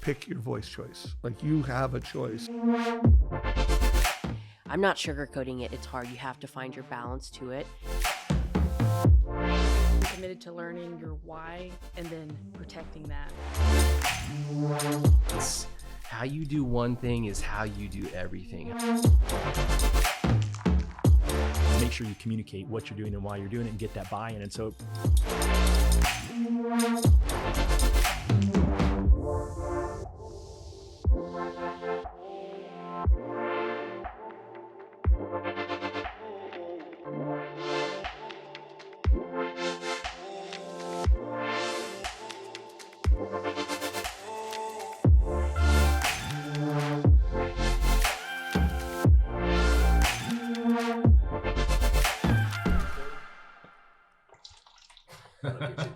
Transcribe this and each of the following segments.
pick your voice choice. Like, you have a choice. I'm not sugarcoating it. It's hard. You have to find your balance to it. Committed to learning your why and then protecting that. It's how you do one thing is how you do everything. Make sure you communicate what you're doing and why you're doing it and get that buy-in. And so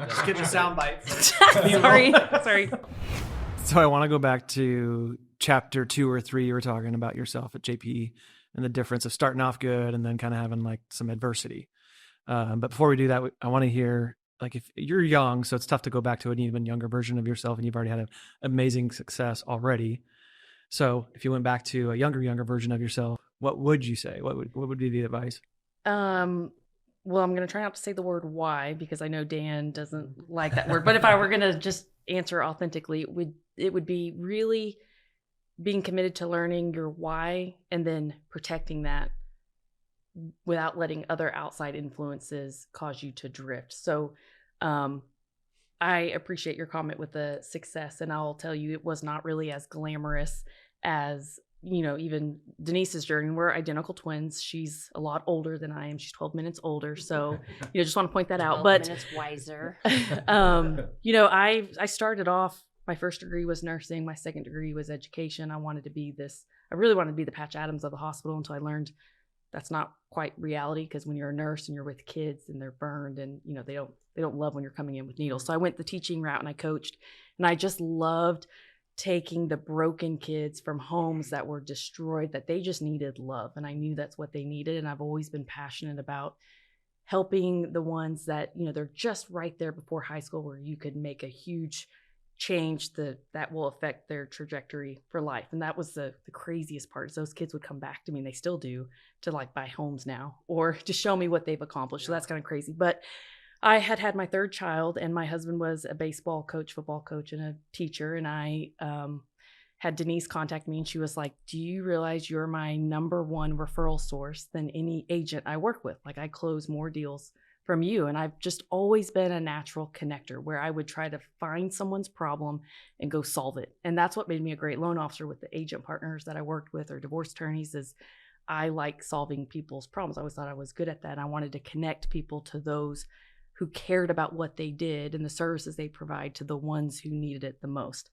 Just get the sound bites. Sorry. So I want to go back to chapter 2 or 3. You were talking about yourself at JP and the difference of starting off good and then kind of having like some adversity. But before we do that, I want to hear, like, if you're young, so it's tough to go back to an even younger version of yourself, and you've already had an amazing success already. So if you went back to a younger version of yourself, what would you say? What would be the advice? Well, I'm going to try not to say the word why, because I know Dan doesn't like that word. But if I were going to just answer authentically, it would be really being committed to learning your why and then protecting that without letting other outside influences cause you to drift. So I appreciate your comment with the success. And I'll tell you, it was not really as glamorous as, you know, even Denise's journey. We're identical twins. She's a lot older than I am. She's 12 minutes older. So, you know, just want to point that out. 12 But minutes wiser. you know, I started off, my first degree was nursing. My second degree was education. I really wanted to be the Patch Adams of the hospital until I learned that's not quite reality, because when you're a nurse and you're with kids and they're burned and, you know, they don't love when you're coming in with needles. So I went the teaching route and I coached, and I just loved taking the broken kids from homes that were destroyed, that they just needed love. And I knew that's what they needed. And I've always been passionate about helping the ones that, you know, they're just right there before high school, where you could make a huge change that will affect their trajectory for life. And that was the craziest part, is those kids would come back to me, and they still do, to like buy homes now or to show me what they've accomplished. So that's kind of crazy. But I had my third child, and my husband was a baseball coach, football coach, and a teacher. And I had Denise contact me, and she was like, do you realize you're my number one referral source than any agent I work with? Like, I close more deals from you. And I've just always been a natural connector, where I would try to find someone's problem and go solve it. And that's what made me a great loan officer with the agent partners that I worked with, or divorce attorneys, is I like solving people's problems. I always thought I was good at that. And I wanted to connect people to those who cared about what they did and the services they provide to the ones who needed it the most.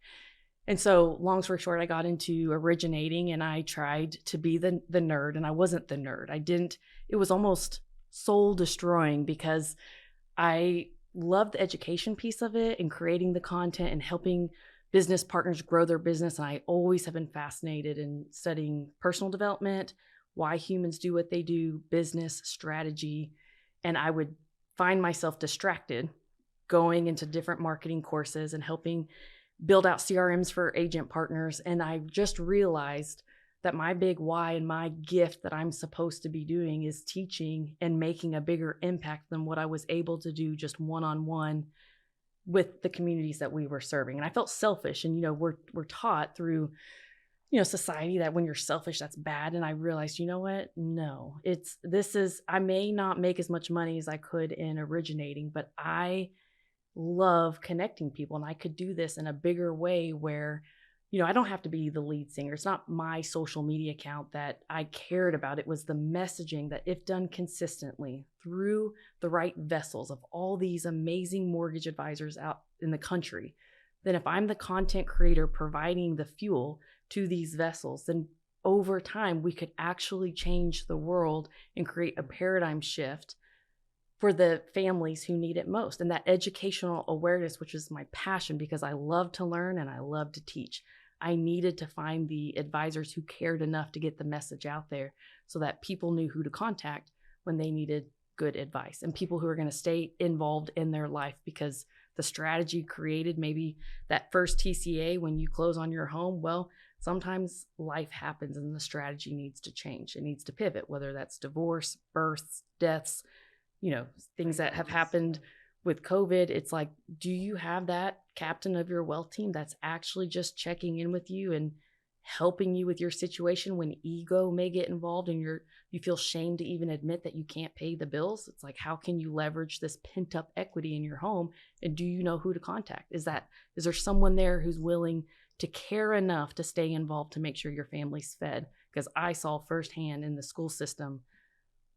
And so, long story short, I got into originating, and I tried to be the nerd, and I wasn't the nerd. It was almost soul destroying, because I loved the education piece of it and creating the content and helping business partners grow their business. And I always have been fascinated in studying personal development, why humans do what they do, business strategy. And I would find myself distracted going into different marketing courses and helping build out CRMs for agent partners. And I just realized that my big why and my gift that I'm supposed to be doing is teaching and making a bigger impact than what I was able to do just one-on-one with the communities that we were serving. And I felt selfish. And, you know, we're taught through, you know, society that when you're selfish, that's bad. And I realized, you know what? No, I may not make as much money as I could in originating, but I love connecting people, and I could do this in a bigger way where, you know, I don't have to be the lead singer. It's not my social media account that I cared about. It was the messaging that, if done consistently through the right vessels of all these amazing mortgage advisors out in the country, then if I'm the content creator providing the fuel to these vessels, then over time we could actually change the world and create a paradigm shift for the families who need it most. And that educational awareness, which is my passion, because I love to learn and I love to teach. I needed to find the advisors who cared enough to get the message out there so that people knew who to contact when they needed good advice and people who are going to stay involved in their life, because the strategy created maybe that first TCA when you close on your home. Well, sometimes life happens and the strategy needs to change. It needs to pivot, whether that's divorce, births, deaths, things that have happened with COVID. It's like, do you have that captain of your wealth team that's actually just checking in with you and helping you with your situation when ego may get involved and you feel shame to even admit that you can't pay the bills? It's like, how can you leverage this pent up equity in your home? And do you know who to contact? Is there someone there who's willing to care enough to stay involved to make sure your family's fed? Because I saw firsthand in the school system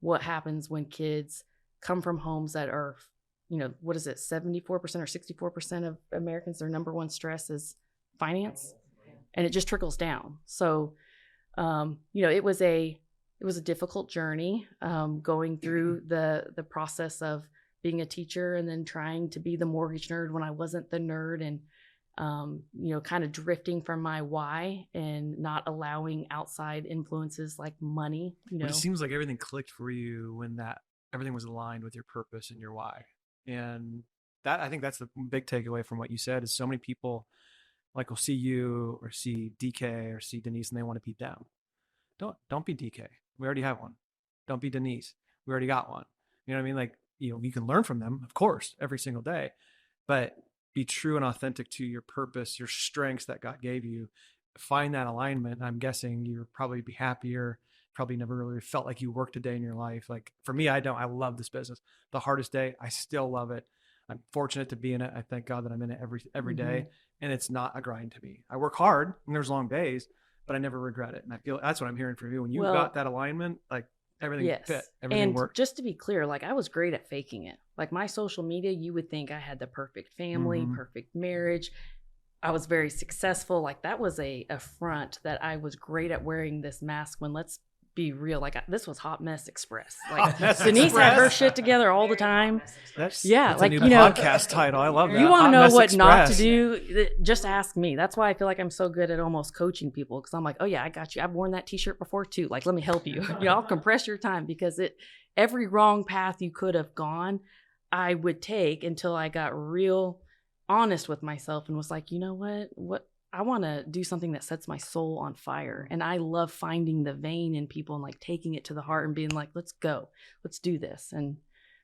what happens when kids come from homes that are, 74% or 64% of Americans, their number one stress is finance. And it just trickles down. So, it was a difficult journey, going through the process of being a teacher and then trying to be the mortgage nerd when I wasn't the nerd, and kind of drifting from my why and not allowing outside influences like money. But it seems like everything clicked for you when everything was aligned with your purpose and your why. And I think that's the big takeaway from what you said, is so many people will see you or see DK or see Denise and they want to beat them. Don't be DK. We already have one. Don't be Denise. We already got one. You know what I mean? You can learn from them, of course, every single day, but be true and authentic to your purpose, your strengths that God gave you. Find that alignment. I'm guessing you'll probably be happier. Probably never really felt like you worked a day in your life. Like for me, I love this business. The hardest day, I still love it. I'm fortunate to be in it. I thank God that I'm in it every day. And it's not a grind to me. I work hard and there's long days, but I never regret it. And I feel that's what I'm hearing from you. When you got that alignment, everything fit, everything worked. Just to be clear, I was great at faking it. My social media, you would think I had the perfect family, perfect marriage. I was very successful. That was a front that I was great at wearing this mask when, let's be real, this was Hot Mess Express. Denise had her shit together all the time. That's a new podcast title. I love that. You want to know what not to do? Just ask me. That's why I feel like I'm so good at almost coaching people, because I'm like, oh yeah, I got you. I've worn that t-shirt before too. Let me help you. I'll compress your time, because every wrong path you could have gone, I would take until I got real honest with myself and was like, you know what? I want to do something that sets my soul on fire. And I love finding the vein in people and taking it to the heart and being like, let's go, let's do this. And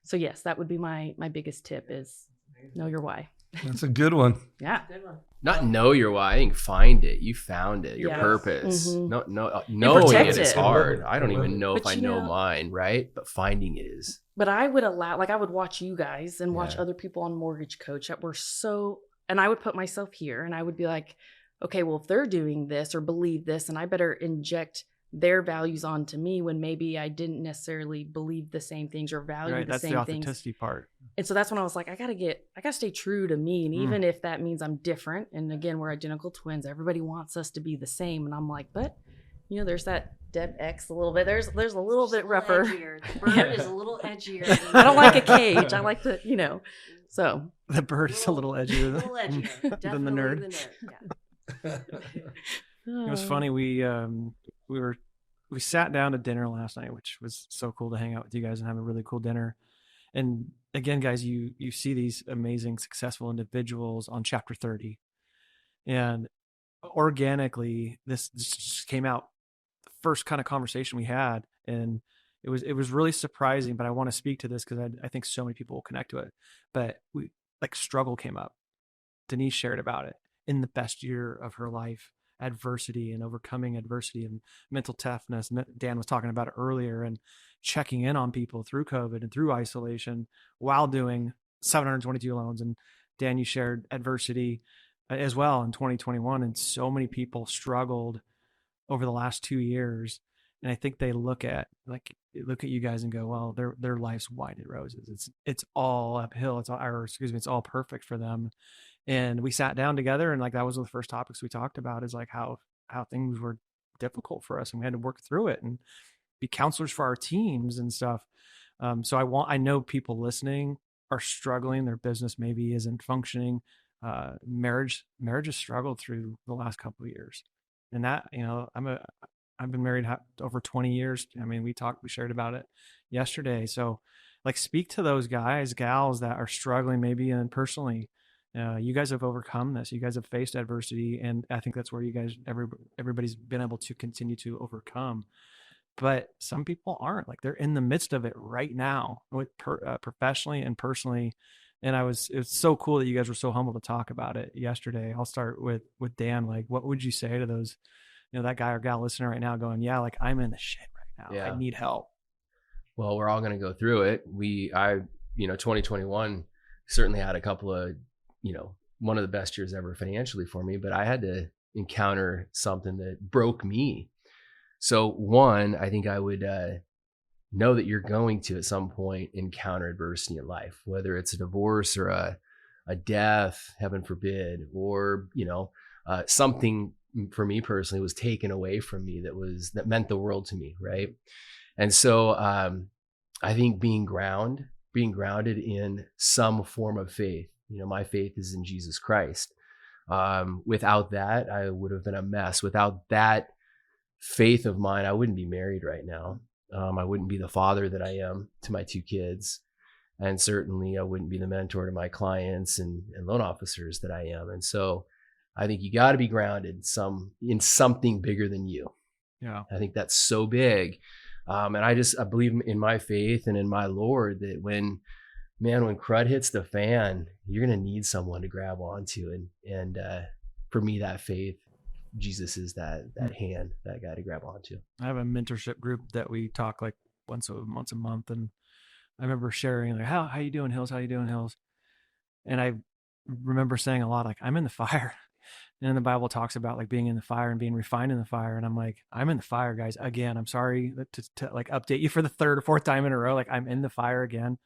so, yes, that would be my biggest tip, is know your why. That's a good one. Yeah. Good one. Not know your why. I think find it. You found it. Your purpose. Mm-hmm. Knowing it is it. hard. I don't even know if But I know mine, right? But finding it is. But I would allow, I would watch you guys and watch other people on Mortgage Coach that were so, and I would put myself here and I would be like, okay, well, if they're doing this or believe this, and I better inject their values onto me when maybe I didn't necessarily believe the same things or value the same things. That's the authenticity part. And so that's when I was like, I gotta stay true to me. And even if that means I'm different, and again, we're identical twins, everybody wants us to be the same. And I'm like, but there's that Deb X a little bit. There's a little bit rougher. The bird is a little edgier. I don't like a cage. I like the, so. The bird is a little edgier than the nerd. Yeah. It was funny. We sat down to dinner last night, which was so cool to hang out with you guys and have a really cool dinner. And again, guys, you see these amazing, successful individuals on chapter 30, and organically, this just came out. The first kind of conversation we had, and it was really surprising. But I want to speak to this because I think so many people will connect to it. But struggle came up. Denise shared about it. In the best year of her life, adversity and overcoming adversity and mental toughness. Dan was talking about it earlier, and checking in on people through COVID and through isolation while doing 722 loans. And Dan, you shared adversity as well in 2021. And so many people struggled over the last 2 years. And I think they look at you guys and go, well, their life's wide at roses. It's all uphill. It's all perfect for them. And we sat down together, and that was one of the first topics we talked about, is how things were difficult for us, and we had to work through it and be counselors for our teams and stuff. So I know people listening are struggling. Their business maybe isn't functioning. Marriage has struggled through the last couple of years, and that, I've been married over 20 years. I mean, we shared about it yesterday. So like speak to those guys, gals that are struggling maybe and personally. You guys have overcome this. You guys have faced adversity, and I think that's where you guys, everybody's been able to continue to overcome. But some people aren't. Like, they're in the midst of it right now, with professionally and personally. And it's so cool that you guys were so humble to talk about it yesterday. I'll start with Dan. Like, what would you say to those, that guy or gal listening right now going, yeah, like, I'm in the shit right now. I need help. Well, we're all going to go through it. 2021 certainly had a couple of, one of the best years ever financially for me, but I had to encounter something that broke me. So one, I think I would know that you're going to at some point encounter adversity in life, whether it's a divorce or a death, heaven forbid, or, something for me personally was taken away from me that meant the world to me. Right. And so I think being grounded in some form of faith, my faith is in Jesus Christ. Without that, I would have been a mess. Without that faith of mine, I wouldn't be married right now. I wouldn't be the father that I am to my 2 kids. And certainly I wouldn't be the mentor to my clients and loan officers that I am. And so I think you got to be grounded in something bigger than you. Yeah. I think that's so big. And I believe in my faith and in my Lord that when crud hits the fan, you're going to need someone to grab onto. And for me, that faith, Jesus is that hand, that guy to grab onto. I have a mentorship group that we talk like once a month. And I remember sharing like, how you doing, Hills? How you doing, Hills? And I remember saying a lot, like, I'm in the fire. And then the Bible talks about like being in the fire and being refined in the fire. And I'm like, I'm in the fire, guys. Again, I'm sorry to like update you for the 3rd or 4th time in a row. Like, I'm in the fire again.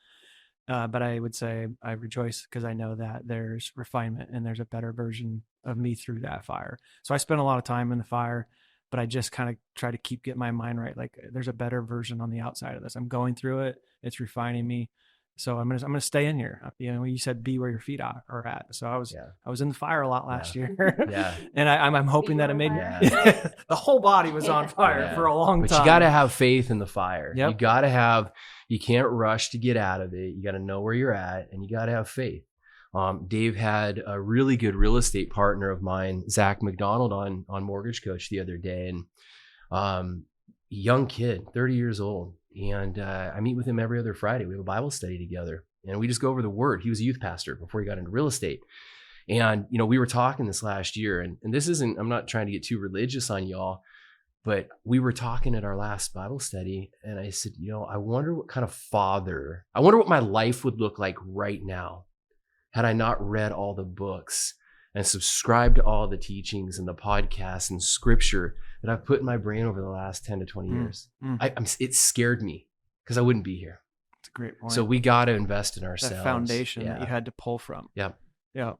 But I would say I rejoice because I know that there's refinement and there's a better version of me through that fire. So I spend a lot of time in the fire, but I just kind of try to getting my mind right. Like, there's a better version on the outside of this. I'm going through it. It's refining me. So I'm gonna stay in here. You said be where your feet are at. So I was in the fire a lot last year. Yeah. And I'm hoping that it made the whole body was on fire for a long time. But you got to have faith in the fire. Yep. You can't rush to get out of it. You got to know where you're at, and you got to have faith. Dave had a really good real estate partner of mine, Zach McDonald, on Mortgage Coach the other day, and young kid, 30 years old. And I meet with him every other Friday. We have a Bible study together, and we just go over the word. He was a youth pastor before he got into real estate. And, we were talking this last year, and this isn't, I'm not trying to get too religious on y'all, but we were talking at our last Bible study, and I said, I wonder what my life would look like right now had I not read all the books and subscribed to all the teachings and the podcasts and scripture that I've put in my brain over the last 10 to 20 years. It scared me because I wouldn't be here. That's a great point. So we got to invest in ourselves. That foundation that you had to pull from. Yeah. Yeah.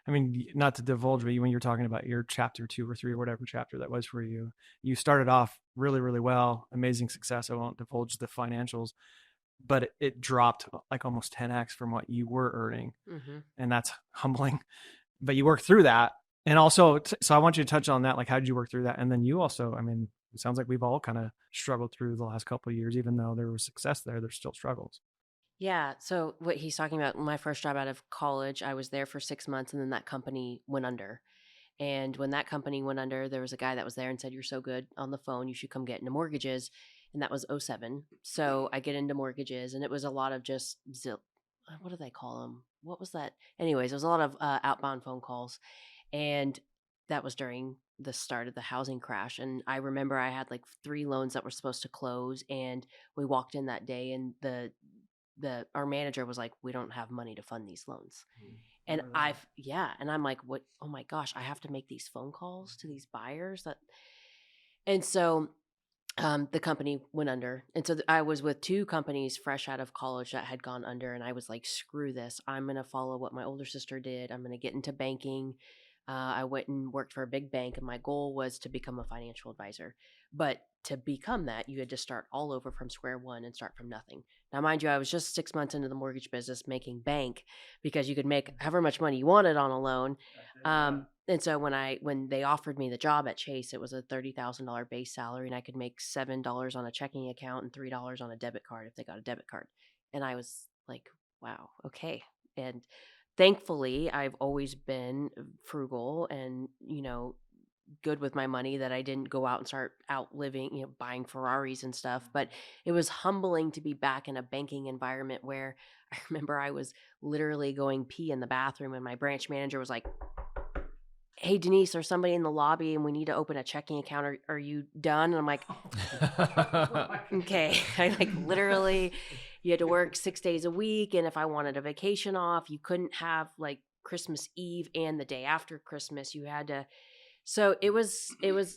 I mean, not to divulge, but when you're talking about your chapter 2 or 3 or whatever chapter that was for you, you started off really, really well, amazing success. I won't divulge the financials, but it dropped like almost 10x from what you were earning. Mm-hmm. And that's humbling, but you worked through that. And also, so I want you to touch on that. Like, how did you work through that? And then you also, I mean, it sounds like we've all kind of struggled through the last couple of years, even though there was success there's still struggles. Yeah. So what he's talking about, my first job out of college, I was there for 6 months, and then that company went under. And when that company went under, there was a guy that was there and said, "You're so good on the phone, you should come get into mortgages." And that was 2007. So I get into mortgages, and it was a lot of just what do they call them? What was that? Anyways, it was a lot of outbound phone calls. And that was during the start of the housing crash. And I remember I had like 3 loans that were supposed to close. And we walked in that day, and our manager was like, "We don't have money to fund these loans." And and I'm like, "What? Oh my gosh, I have to make these phone calls to these buyers." And so the company went under. And so I was with 2 companies fresh out of college that had gone under. And I was like, screw this. I'm going to follow what my older sister did. I'm going to get into banking. I went and worked for a big bank, and my goal was to become a financial advisor. But to become that, you had to start all over from square one and start from nothing. Now, mind you, I was just 6 months into the mortgage business making bank, because you could make however much money you wanted on a loan. And so when they offered me the job at Chase, it was a $30,000 base salary, and I could make $7 on a checking account and $3 on a debit card if they got a debit card. And I was like, wow, okay. And thankfully, I've always been frugal and, good with my money, that I didn't go out and start outliving, buying Ferraris and stuff. But it was humbling to be back in a banking environment where I remember I was literally going pee in the bathroom and my branch manager was like, hey, Denise, there's somebody in the lobby and we need to open a checking account. Are you done? And I'm like, okay. I literally, you had to work 6 days a week. And if I wanted a vacation off, you couldn't have Christmas Eve and the day after Christmas. You had to. So it was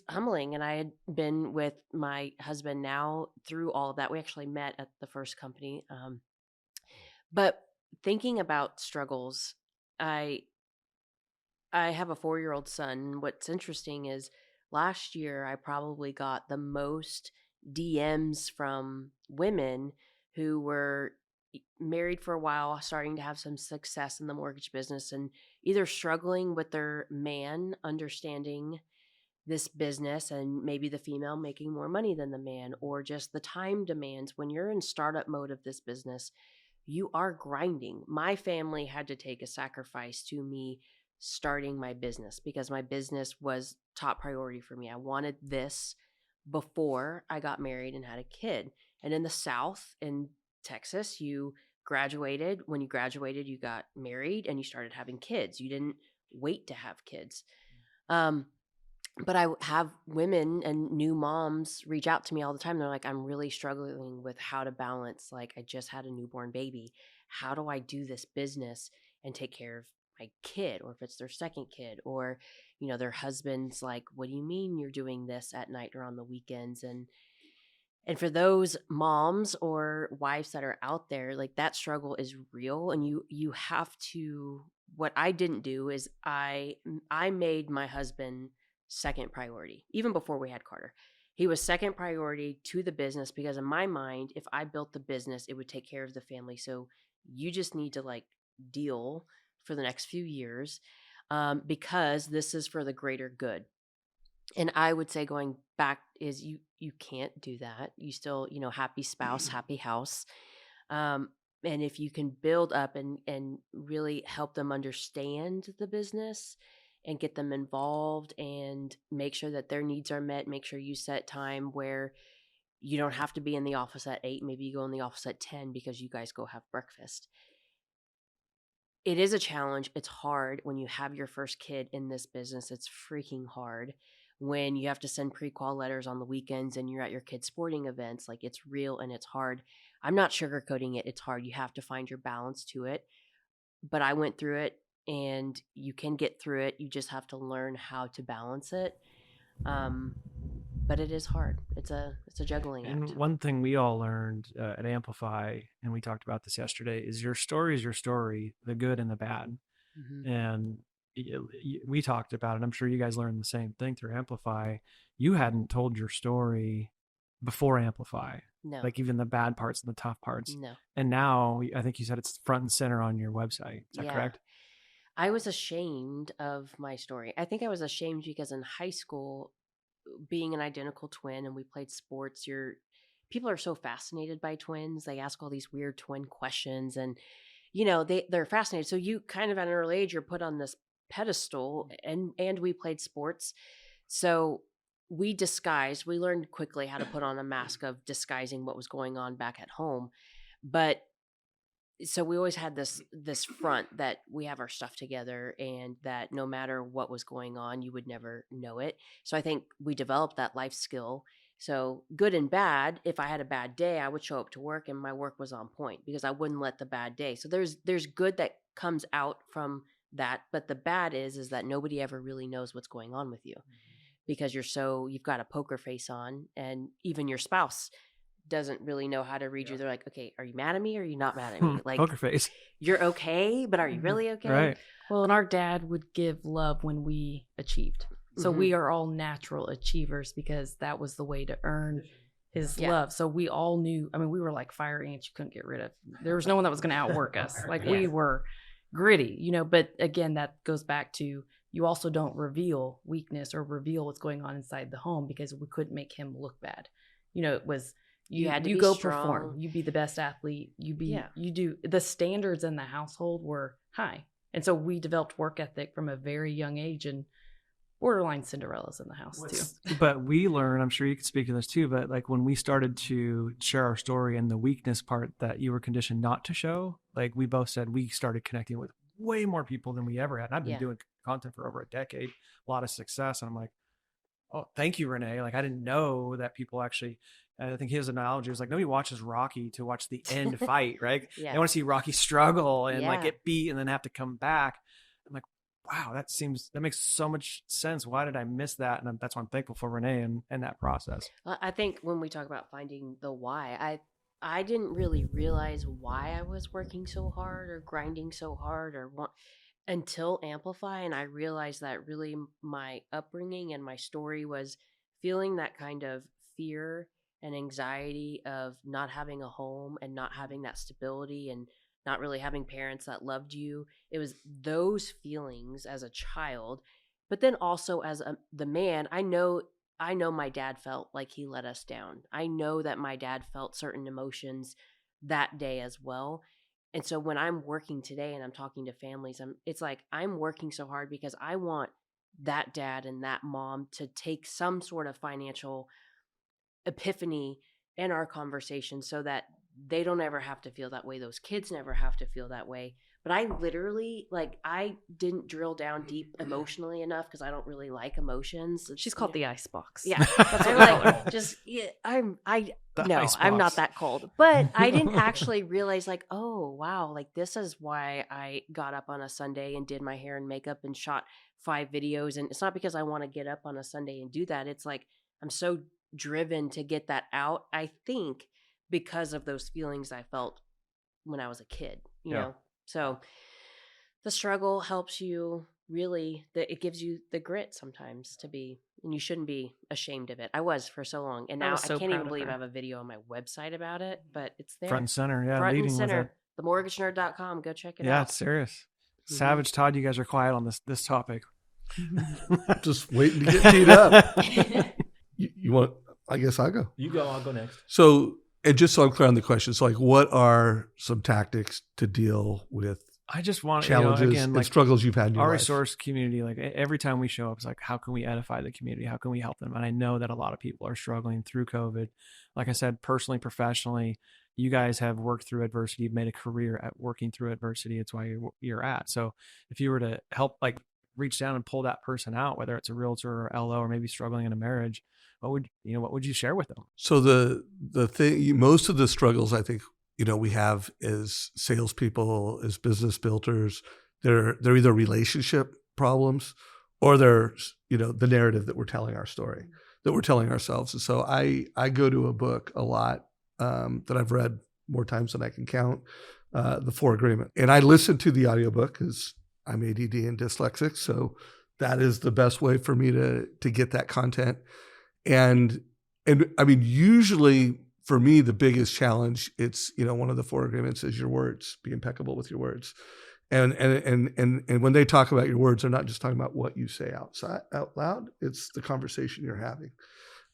humbling. And I had been with my husband now through all of that. We actually met at the first company. But thinking about struggles, I have a 4-year-old son. What's interesting is last year I probably got the most DMs from women who were married for a while, starting to have some success in the mortgage business, and either struggling with their man understanding this business and maybe the female making more money than the man, or just the time demands. When you're in startup mode of this business, you are grinding. My family had to take a sacrifice to me starting my business because my business was top priority for me. I wanted this before I got married and had a kid. And in the South, in Texas, you graduated. When you graduated, you got married and you started having kids. You didn't wait to have kids. But I have women and new moms reach out to me all the time. They're like, I'm really struggling with how to balance. I just had a newborn baby. How do I do this business and take care of my kid? Or if it's their second kid, or, their husband's like, what do you mean you're doing this at night or on the weekends? And for those moms or wives that are out there, that struggle is real. And you have to, what I didn't do is I made my husband second priority. Even before we had Carter, he was second priority to the business, because in my mind, if I built the business, it would take care of the family. So you just need to deal for the next few years, because this is for the greater good. And I would say going back is you can't do that. You still, happy spouse, happy house. And if you can build up and really help them understand the business and get them involved and make sure that their needs are met, make sure you set time where you don't have to be in the office at 8. Maybe you go in the office at 10 because you guys go have breakfast. It is a challenge. It's hard when you have your first kid in this business. It's freaking hard when you have to send pre-qual letters on the weekends and you're at your kids' sporting events. It's real and it's hard. I'm not sugarcoating it. It's hard. You have to find your balance to it. But I went through it, and you can get through it. You just have to learn how to balance it. But it is hard. It's a juggling act. And one thing we all learned at Amplify, and we talked about this yesterday, is your story is your story, the good and the bad. Mm-hmm. And we talked about it. I'm sure you guys learned the same thing through Amplify. You hadn't told your story before Amplify. No. Even the bad parts and the tough parts. No. And now I think you said it's front and center on your website. Is that correct? I was ashamed of my story. I think I was ashamed because in high school, being an identical twin, and we played sports, people are so fascinated by twins. They ask all these weird twin questions, and they're fascinated. So you kind of at an early age, you're put on this pedestal, and we played sports. So we learned quickly how to put on a mask of disguising what was going on back at home. But so we always had this front that we have our stuff together, and that no matter what was going on, you would never know it. So I think we developed that life skill. So good and bad, if I had a bad day, I would show up to work and my work was on point because I wouldn't let the bad day. So there's good that comes out from that, but the bad is that nobody ever really knows what's going on with you because you've got a poker face on, and even your spouse doesn't really know how to read you. They're like, okay, are you mad at me or are you not mad at me? Poker face. You're okay, but are you really okay? Right. Well, and our dad would give love when we achieved. So we are all natural achievers because that was the way to earn his love. So we all knew, we were like fire ants you couldn't get rid of. There was no one that was going to outwork us. We were gritty, but again, that goes back to, you also don't reveal weakness or reveal what's going on inside the home because we couldn't make him look bad. It was You had to you be go strong. perform. You be the best athlete. You Yeah. do. The standards in the household were high. And so we developed work ethic from a very young age, and borderline Cinderella's in the house too. But we learn, I'm sure you could speak to this too, but like when we started to share our story and the weakness part that you were conditioned not to show, like we both said, we started connecting with way more people than we ever had. And I've been doing content for over a decade, a lot of success. And I'm like, oh, thank you, Renee. Like I didn't know that people actually, I think his analogy was like, nobody watches Rocky to watch the end fight, right? Yeah. They want to see Rocky struggle and like Yeah. get beat and then have to come back. I'm like, wow, that makes so much sense. Why did I miss that? And that's why I'm thankful for Renee and that process. I think when we talk about finding the why, I didn't really realize why I was working so hard or grinding so hard until Amplify. And I realized that really my upbringing and my story was feeling that kind of fear and anxiety of not having a home and not having that stability and not really having parents that loved you. It was those feelings as a child, but then also as the man, I know my dad felt like he let us down. I know that my dad felt certain emotions that day as well. And so when I'm working today and I'm talking to families, it's like I'm working so hard because I want that dad and that mom to take some sort of financial epiphany in our conversation so that they don't ever have to feel that way. Those kids never have to feel that way. But I literally, like, I didn't drill down deep emotionally enough because I don't really like emotions. She's called the icebox. Yeah. I'm like, just, yeah, I'm not that cold. But I didn't actually realize, like, oh, wow, like, this is why I got up on a Sunday and did my hair and makeup and shot 5 videos. And it's not because I want to get up on a Sunday and do that. It's like, I'm so driven to get that out, I think, because of those feelings I felt when I was a kid, you know? So the struggle helps you really, it gives you the grit sometimes to be, and you shouldn't be ashamed of it. I was for so long. And now I can't even believe I have a video on my website about it, but it's there. Front and center. Yeah. Front leading and center. with it. TheMortgageNerd.com. Go check it out. Yeah, it's serious. Savage Todd, you guys are quiet on this topic. Just waiting to get teed up. You want, I guess I'll go. You go, I'll go next. So, and just so I'm clear on the question, so like what are some tactics to deal with I just want challenges again, and like struggles you've had in your our life? resource community, like every time we show up, it's like, how can we edify the community? How can we help them? And I know that a lot of people are struggling through COVID. Like I said, personally, professionally, you guys have worked through adversity. You've made a career at working through adversity. It's why you're at. So if you were to help, like reach down and pull that person out, whether it's a realtor or LO or maybe struggling in a marriage, what would you share with them? So the thing, most of the struggles I think, we have as salespeople, as business builders, they're either relationship problems or they're, the narrative that we're telling our story, that we're telling ourselves. And so I go to a book a lot that I've read more times than I can count, The 4 Agreement. And I listen to the audiobook because I'm ADD and dyslexic. So that is the best way for me to get that content. And I mean, usually for me, the biggest challenge, it's, one of the 4 agreements is your words, be impeccable with your words. And when they talk about your words, they're not just talking about what you say out loud. It's the conversation you're having.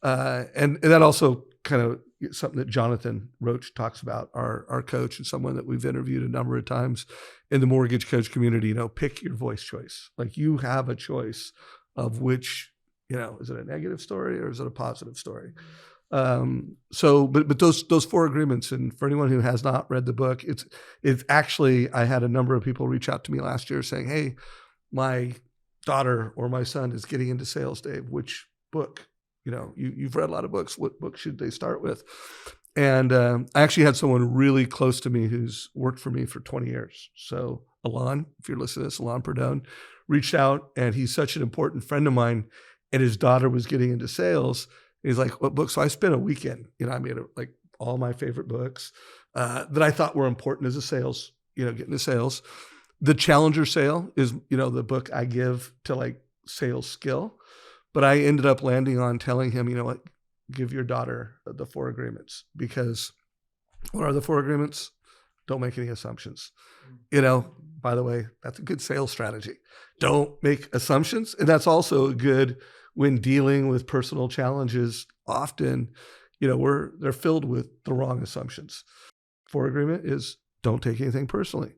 And that also kind of something that Jonathan Roach talks about, our coach and someone that we've interviewed a number of times in the mortgage coach community, pick your voice choice. Like you have a choice of which, is it a negative story or is it a positive story? But those 4 agreements, and for anyone who has not read the book, it's actually, I had a number of people reach out to me last year saying, hey, my daughter or my son is getting into sales, Dave, which book? You've read a lot of books. What book should they start with? And I actually had someone really close to me who's worked for me for 20 years. So Alon, if you're listening to this, Alon Perdone, reached out, and he's such an important friend of mine, and his daughter was getting into sales. He's like, what book? So I spent a weekend, I made like all my favorite books that I thought were important as a sales, getting into sales. The Challenger Sale is, the book I give to like sales skill. But I ended up landing on telling him, give your daughter the 4 agreements, because what are the 4 agreements? Don't make any assumptions. By the way, that's a good sales strategy. Don't make assumptions. And that's also good when dealing with personal challenges. Often, they're filled with the wrong assumptions. 4 agreement is don't take anything personally.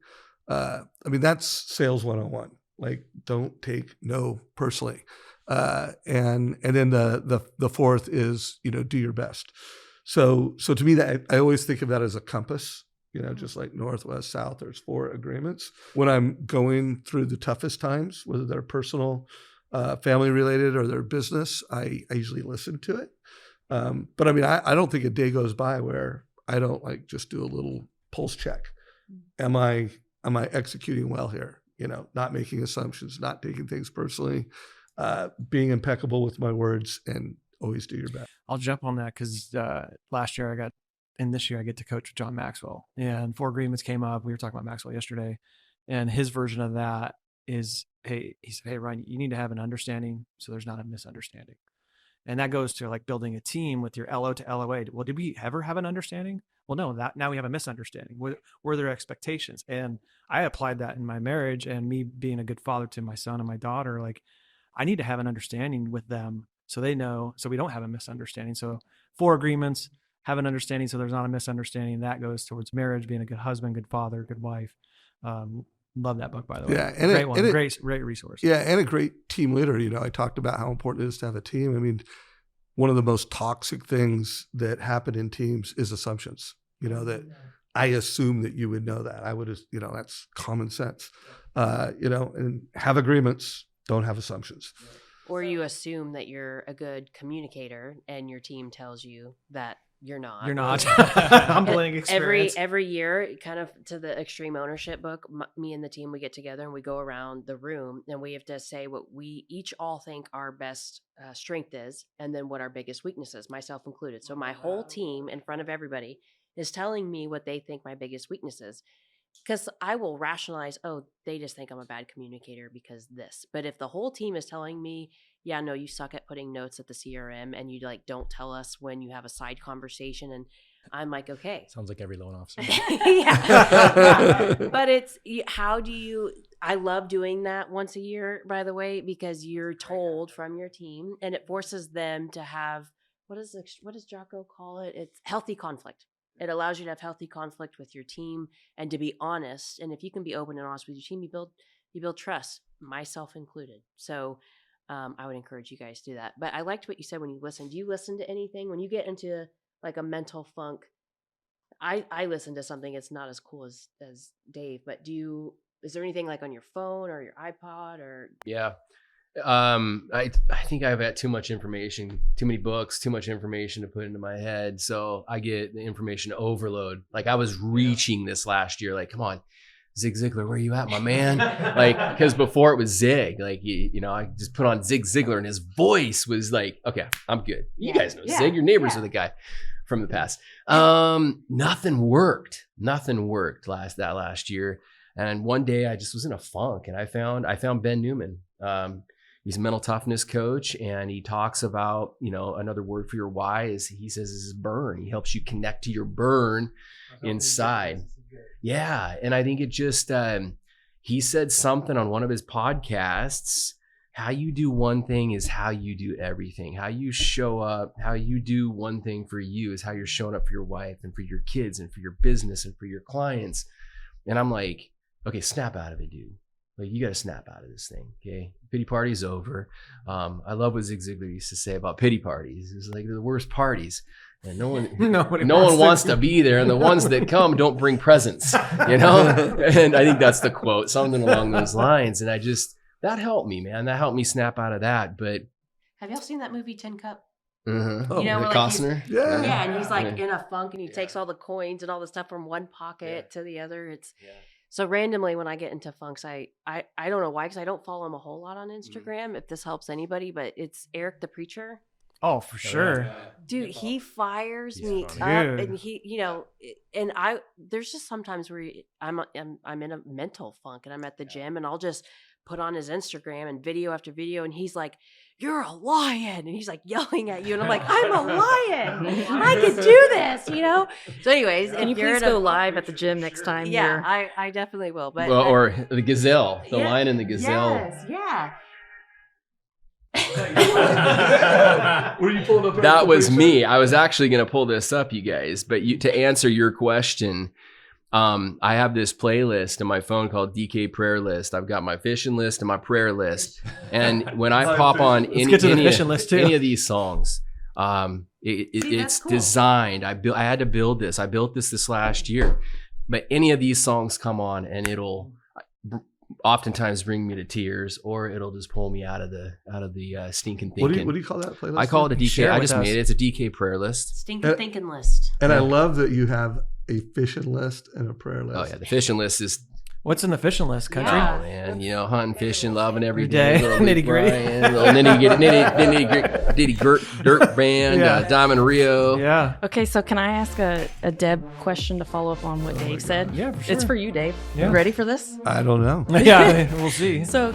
That's sales 101. Like, don't take no personally. And then the fourth is, do your best. So to me, that I always think of that as a compass, just like north, west, south, there's 4 agreements. When I'm going through the toughest times, whether they're personal, family related, or their business, I usually listen to it. But I don't think a day goes by where I don't just do a little pulse check. Am I executing well here? Not making assumptions, not taking things personally, being impeccable with my words, and always do your best. I'll jump on that because last year this year I get to coach with John Maxwell, and 4 agreements came up. We were talking about Maxwell yesterday, and his version of that is, he said, hey, Ryan, you need to have an understanding so there's not a misunderstanding. And that goes to building a team with your LO to LOA. Well, did we ever have an understanding? Well, no, now we have a misunderstanding. Were there expectations? And I applied that in my marriage, and me being a good father to my son and my daughter, I need to have an understanding with them so they know, so we don't have a misunderstanding. So 4 agreements, have an understanding so there's not a misunderstanding. That goes towards marriage, being a good husband, good father, good wife. Love that book, by the way. Yeah, and great resource. Yeah, and a great team leader. I talked about how important it is to have a team. One of the most toxic things that happen in teams is assumptions. That I assume that you would know that. I would, that's common sense. And have agreements, don't have assumptions. Or you assume that you're a good communicator and your team tells you that you're not. You're not. Humbling experience. Every year, kind of to the extreme ownership book, me and the team, we get together and we go around the room and we have to say what we each all think our best strength is, and then what our biggest weakness is, myself included. So my whole team in front of everybody is telling me what they think my biggest weakness is. Because I will rationalize, they just think I'm a bad communicator because this. But if the whole team is telling me, yeah, no, you suck at putting notes at the CRM and you don't tell us when you have a side conversation, and I'm like, okay. Sounds like every loan officer. Yeah. But I love doing that once a year, by the way, because you're told from your team, and it forces them to have, what does Jocko call it? It's healthy conflict. It allows you to have healthy conflict with your team and to be honest. And if you can be open and honest with your team, you build trust, myself included. So I would encourage you guys to do that. But I liked what you said when you listen. Do you listen to anything when you get into a mental funk? I listen to something. It's not as cool as Dave, but is there anything on your phone or your iPod or? Yeah. I think I've had too much information, too many books, too much information to put into my head. So I get the information overload. I was reaching this last year, come on, Zig Ziglar, where are you at, my man? Because before it was Zig, I just put on Zig Ziglar and his voice was okay, I'm good. You guys know Zig, your neighbors are the guy from the past. Nothing worked last year. And one day I just was in a funk, and I found Ben Newman. He's a mental toughness coach, and he talks about, another word for your why is burn. He helps you connect to your burn inside. Yeah. And I think it just, he said something on one of his podcasts, how you do one thing is how you do everything. How you show up, how you do one thing for you is how you're showing up for your wife and for your kids and for your business and for your clients. And I'm like, okay, snap out of it, dude. You got to snap out of this thing, okay? Pity party's over. I love what Zig Ziglar used to say about pity parties. It's they're the worst parties, and no one wants to be there, and the ones that come don't bring presents, And I think that's the quote, something along those lines. And that helped me, man. That helped me snap out of that. But have y'all seen that movie Tin Cup? Mm-hmm. Costner. Yeah, and he's in a funk, and he takes all the coins and all the stuff from one pocket to the other. So randomly when I get into funks, I don't know why, because I don't follow him a whole lot on Instagram, if this helps anybody, but it's Eric the Preacher. Oh, for sure. Dude, he fires me up, and there's just sometimes where I'm in a mental funk, and I'm at the gym, and I'll just put on his Instagram and video after video, and he's like, "You're a lion," and he's yelling at you, and I'm like, "I'm a lion. I can do this," So, anyways, can you please go live at the gym next time? Yeah, I definitely will. But or the gazelle, the lion and the gazelle. Yes, yeah. Were you pulling up? That was me. I was actually going to pull this up, you guys. But to answer your question, I have this playlist in my phone called DK Prayer List. I've got my fishing list and my prayer list. And when I pop on any of these songs, it's cool. designed. I had to build this. I built this last year. But any of these songs come on, and it'll oftentimes bring me to tears, or it'll just pull me out of the stinking thinking. What do you call that playlist? I call it a DK. Share I with just us. made it. It's a DK prayer list. Stinking thinking list. And I love that you have a fishing list and a prayer list. Oh yeah, the fishing list is What's in the fishing list, country? Yeah. oh man, hunting, fishing, loving every Day. day. Nitty-gritty. Nitty dirt band, Yeah. Diamond Rio. Yeah. Okay, so can I ask a Deb question to follow up on what Dave said? Yeah, for sure. It's for you, Dave. Yeah. You ready for this? I don't know. Yeah, we'll see. So